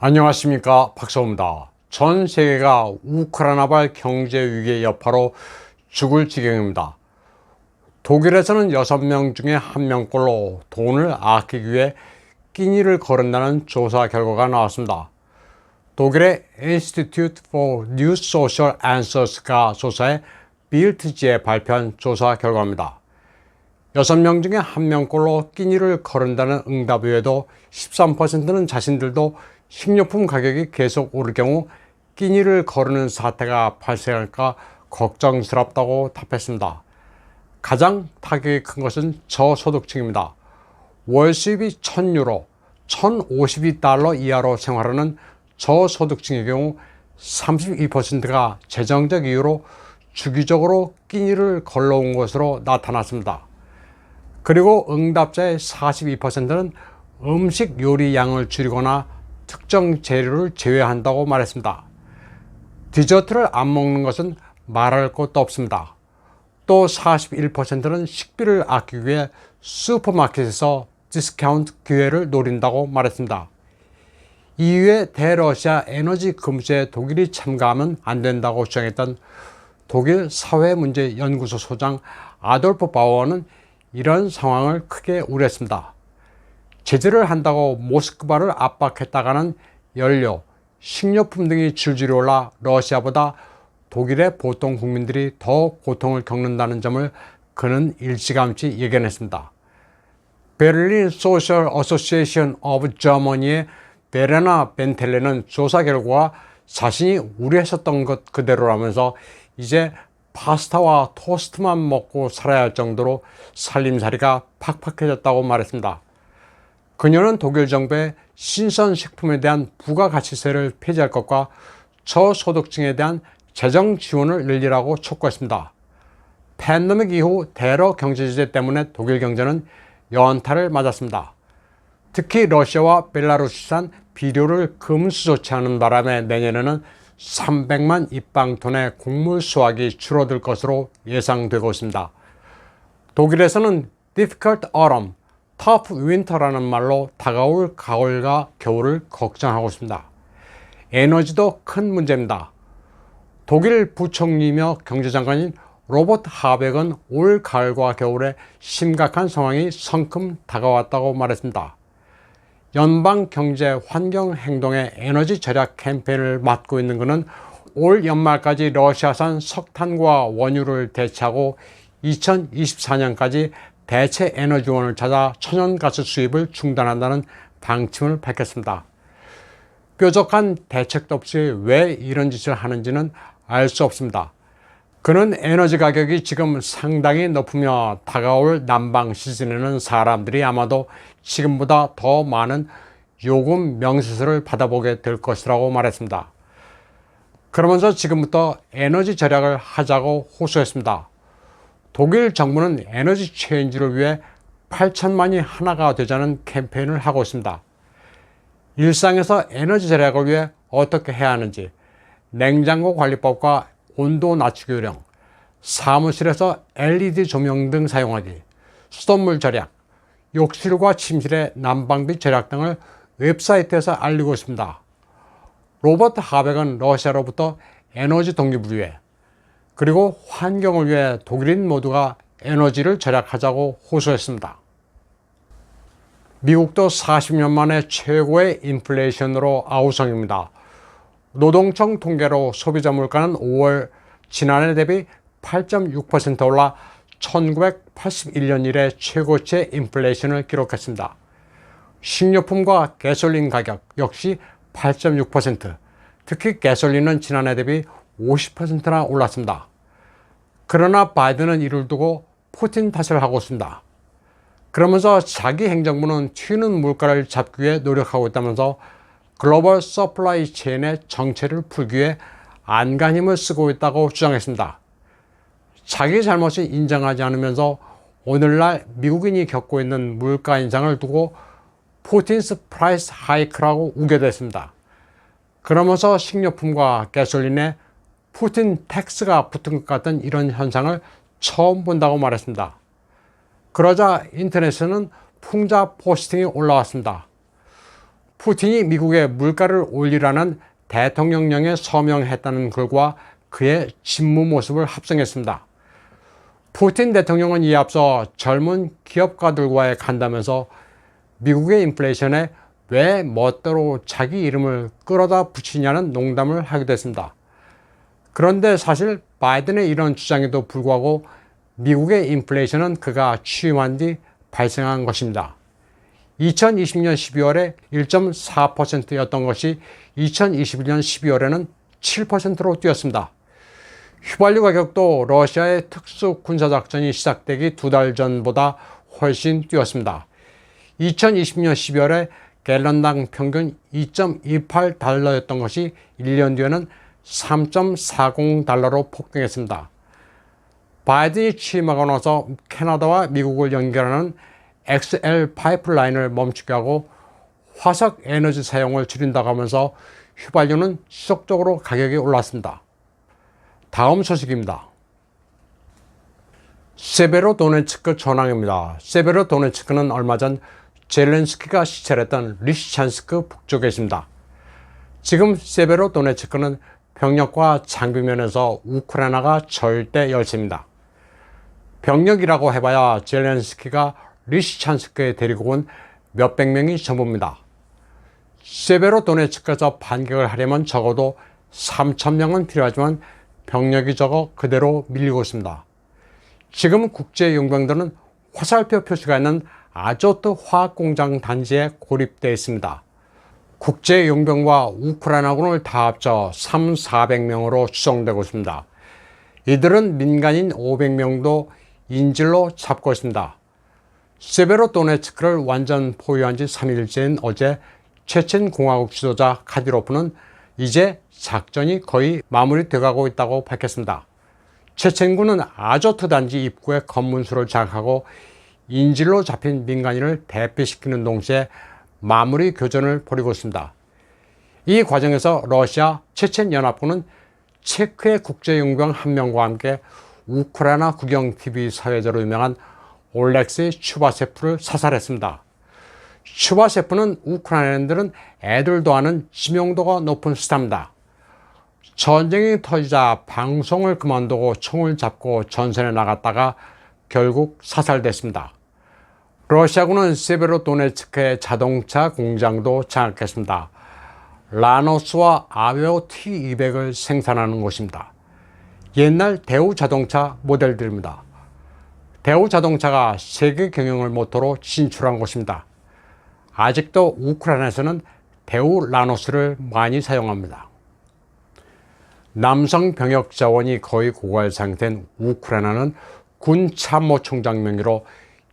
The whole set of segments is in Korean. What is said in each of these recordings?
안녕하십니까, 박사입니다. 전 세계가 우크라이나발 경제 위기의 여파로 죽을 지경입니다. 독일에서는 6명 중에 1명꼴로 돈을 아끼기 위해 끼니를 거른다는 조사 결과가 나왔습니다. 독일의 Institute for New Social Answers가 조사해 빌트지에 발표한 조사 결과입니다. 6명 중에 1명꼴로 끼니를 거른다는 응답 외에도 13%는 자신들도 식료품 가격이 계속 오를 경우 끼니를 거르는 사태가 발생할까 걱정스럽다고 답했습니다. 가장 타격이 큰 것은 저소득층입니다. 월 수입이 1,000유로, 1,052달러 이하로 생활하는 저소득층의 경우 32%가 재정적 이유로 주기적으로 끼니를 걸러온 것으로 나타났습니다. 그리고 응답자의 42%는 음식 요리 양을 줄이거나 특정 재료를 제외한다고 말했습니다. 디저트를 안 먹는 것은 말할 것도 없습니다. 또 41%는 식비를 아끼기 위해 슈퍼마켓에서 디스카운트 기회를 노린다고 말했습니다. 이후에 대러시아 에너지 금수에 독일이 참가하면 안 된다고 주장했던 독일 사회문제연구소 소장 아돌프 바우어는 이런 상황을 크게 우려했습니다. 제재를 한다고 모스크바를 압박했다가는 연료, 식료품 등이 줄줄이 올라 러시아보다 독일의 보통 국민들이 더 고통을 겪는다는 점을 그는 일찌감치 예견했습니다. 베를린 소셜 어소시에이션 오브 저머니의 베레나 벤텔레는 조사 결과 자신이 우려했었던 것 그대로라면서 이제 파스타와 토스트만 먹고 살아야 할 정도로 살림살이가 팍팍해졌다고 말했습니다. 그녀는 독일 정부의 신선식품에 대한 부가가치세를 폐지할 것과 저소득층에 대한 재정 지원을 늘리라고 촉구했습니다. 팬데믹 이후 대러 경제 제재 때문에 독일 경제는 연타를 맞았습니다. 특히 러시아와 벨라루스산 비료를 금수 조치하는 바람에 내년에는 300만 입방톤의 곡물 수확이 줄어들 것으로 예상되고 있습니다. 독일에서는 difficult autumn, tough winter라는 말로 다가올 가을과 겨울을 걱정하고 있습니다. 에너지도 큰 문제입니다. 독일 부총리이며 경제장관인 로버트 하벡은 올 가을과 겨울에 심각한 상황이 성큼 다가왔다고 말했습니다. 연방경제환경행동의 에너지 절약 캠페인을 맡고 있는 그는 올 연말까지 러시아산 석탄과 원유를 대체하고 2024년까지 대체 에너지원을 찾아 천연가스 수입을 중단한다는 방침을 밝혔습니다. 뾰족한 대책도 없이 왜 이런 짓을 하는지는 알 수 없습니다. 그는 에너지 가격이 지금 상당히 높으며 다가올 난방 시즌에는 사람들이 아마도 지금보다 더 많은 요금 명세서를 받아보게 될 것이라고 말했습니다. 그러면서 지금부터 에너지 절약을 하자고 호소했습니다. 독일 정부는 에너지 체인지를 위해 8천만이 하나가 되자는 캠페인을 하고 있습니다. 일상에서 에너지 절약을 위해 어떻게 해야 하는지, 냉장고 관리법과 온도 낮추기 요령, 사무실에서 LED 조명 등 사용하기, 수돗물 절약, 욕실과 침실의 난방비 절약 등을 웹사이트에서 알리고 있습니다. 로버트 하벡은 러시아로부터 에너지 독립을 위해 그리고 환경을 위해 독일인 모두가 에너지를 절약하자고 호소했습니다. 미국도 40년 만에 최고의 인플레이션으로 아우성입니다. 노동청 통계로 소비자 물가는 5월 지난해 대비 8.6% 올라 1981년 이래 최고치의 인플레이션을 기록했습니다. 식료품과 가솔린 가격 역시 8.6%, 특히 가솔린은 지난해 대비 50%나 올랐습니다. 그러나 바이든은 이를 두고 푸틴 탓을 하고 있습니다. 그러면서 자기 행정부는 튀는 물가를 잡기 위해 노력하고 있다면서 글로벌 서플라이 체인의 정체를 풀기 위해 안간 힘을 쓰고 있다고 주장했습니다. 자기 잘못을 인정하지 않으면서 오늘날 미국인이 겪고 있는 물가 인상을 두고 푸틴스 프라이스 하이크라고 우겨댔습니다. 그러면서 식료품과 가솔린에 푸틴 텍스가 붙은 것 같은 이런 현상을 처음 본다고 말했습니다. 그러자 인터넷에는 풍자 포스팅이 올라왔습니다. 푸틴이 미국의 물가를 올리라는 대통령령에 서명했다는 글과 그의 직무 모습을 합성했습니다. 푸틴 대통령은 이에 앞서 젊은 기업가들과의 간담회에서 미국의 인플레이션에 왜 멋대로 자기 이름을 끌어다 붙이냐는 농담을 하기도 했습니다. 그런데 사실 바이든의 이런 주장에도 불구하고 미국의 인플레이션은 그가 취임한 뒤 발생한 것입니다. 2020년 12월에 1.4%였던 것이 2021년 12월에는 7%로 뛰었습니다. 휘발유 가격도 러시아의 특수 군사작전이 시작되기 2달 전보다 훨씬 뛰었습니다. 2020년 12월에 갤런당 평균 2.28달러였던 것이 1년 뒤에는 3.40달러로 폭등했습니다. 바이든이 취임하고 나서 캐나다와 미국을 연결하는 XL 파이프라인을 멈추게 하고 화석 에너지 사용을 줄인다고 하면서 휘발유는 지속적으로 가격이 올랐습니다. 다음 소식입니다. 세베로도네츠크 전황입니다. 세베로도네츠크는 얼마 전 젤렌스키가 시찰했던 리시찬스크 북쪽에 있습니다. 지금 세베로도네츠크는 병력과 장비 면에서 우크라이나가 절대 열세입니다. 병력이라고 해봐야 젤렌스키가 리시찬스크에 데리고 온 몇백 명이 전부입니다. 세베로도네츠크에서 반격을 하려면 적어도 3,000명은 필요하지만 병력이 적어 그대로 밀리고 있습니다. 지금 국제용병들은 화살표 표시가 있는 아조트 화학공장 단지에 고립되어 있습니다. 국제용병과 우크라이나군을 다 합쳐 3,400명으로 추정되고 있습니다. 이들은 민간인 500명도 인질로 잡고 있습니다. 세베로도네츠크를 완전 포위한 지 3일째인 어제 체첸 공화국 지도자 카디로프는 이제 작전이 거의 마무리돼가고 있다고 밝혔습니다. 체첸군은 아조트 단지 입구에 검문소를 장악하고 인질로 잡힌 민간인을 대피시키는 동시에 마무리 교전을 벌이고 있습니다. 이 과정에서 러시아 체첸연합군은 체크의 국제용병 1명과 함께 우크라이나 국영-TV 사회자로 유명한 올렉시 추바세프를 사살했습니다. 추바세프는 우크라이나인들은 애들도 아는 지명도가 높은 스타입니다. 전쟁이 터지자 방송을 그만두고 총을 잡고 전선에 나갔다가 결국 사살됐습니다. 러시아군은 세베로도네츠크의 자동차 공장도 장악했습니다. 라노스와 아웨오 T200을 생산하는 곳입니다. 옛날 대우 자동차 모델들입니다. 대우 자동차가 세계 경영을 모토로 진출한 곳입니다. 아직도 우크라이나에서는 대우 라노스를 많이 사용합니다. 남성 병역 자원이 거의 고갈 상태인 우크라이나는 군 참모총장 명의로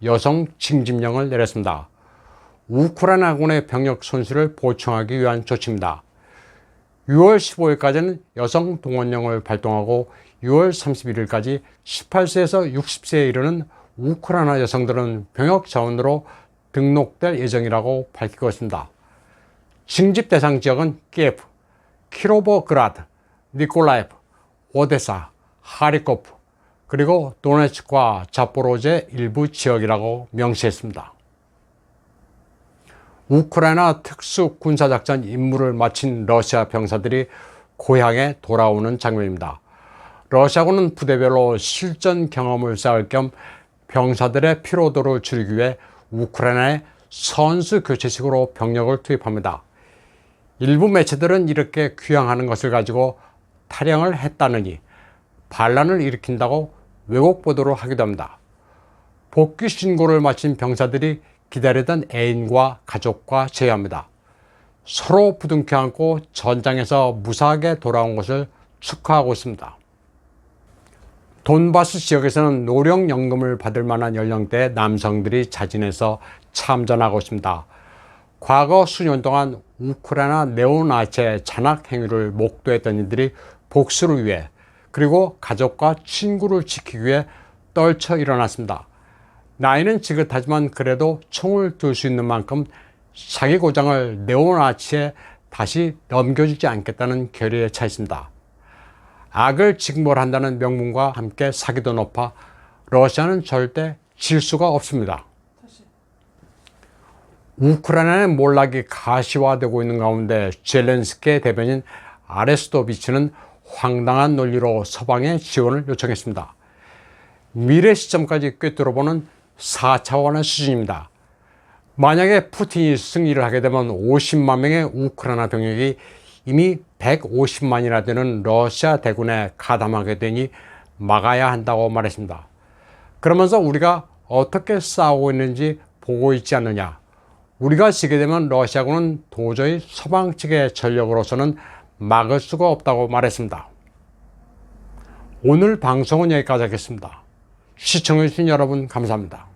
여성 징집령을 내렸습니다. 우크라이나군의 병력 손실을 보충하기 위한 조치입니다. 6월 15일까지는 여성 동원령을 발동하고 6월 31일까지 18세에서 60세에 이르는 우크라이나 여성들은 병역 자원으로 등록될 예정이라고 밝히고 있습니다. 징집 대상 지역은 키예프, 키로보그라드, 니콜라예프, 오데사, 하리코프, 그리고 도네츠크와 자포로제 일부 지역이라고 명시했습니다. 우크라이나 특수 군사작전 임무를 마친 러시아 병사들이 고향에 돌아오는 장면입니다. 러시아군은 부대별로 실전 경험을 쌓을 겸 병사들의 피로도를 줄이기 위해 우크라이나에 선수 교체식으로 병력을 투입합니다. 일부 매체들은 이렇게 귀향하는 것을 가지고 탈영을 했다느니 반란을 일으킨다고 왜곡 보도를 하기도 합니다. 복귀 신고를 마친 병사들이 기다리던 애인과 가족과 제외합니다. 서로 부둥켜 안고 전장에서 무사하게 돌아온 것을 축하하고 있습니다. 돈바스 지역에서는 노령연금을 받을 만한 연령대의 남성들이 자진해서 참전하고 있습니다. 과거 수년 동안 우크라이나 네오나치의 잔악 행위를 목도했던 이들이 복수를 위해 그리고 가족과 친구를 지키기 위해 떨쳐 일어났습니다. 나이는 지긋하지만 그래도 총을 들 수 있는 만큼 자기 고장을 네오나치에 다시 넘겨주지 않겠다는 결의에 차 있습니다. 악을 직몰한다는 명분과 함께 사기도 높아 러시아는 절대 질 수가 없습니다. 우크라이나의 몰락이 가시화되고 있는 가운데 젤렌스키 대변인 아레스토비치는 황당한 논리로 서방의 지원을 요청했습니다. 미래 시점까지 꿰뚫어보는 4차원의 수준입니다. 만약에 푸틴이 승리를 하게 되면 50만 명의 우크라이나 병력이 이미 150만이나 되는 러시아 대군에 가담하게 되니 막아야 한다고 말했습니다. 그러면서 우리가 어떻게 싸우고 있는지 보고 있지 않느냐. 우리가 지게 되면 러시아군은 도저히 서방 측의 전력으로서는 막을 수가 없다고 말했습니다. 오늘 방송은 여기까지 하겠습니다. 시청해주신 여러분 감사합니다.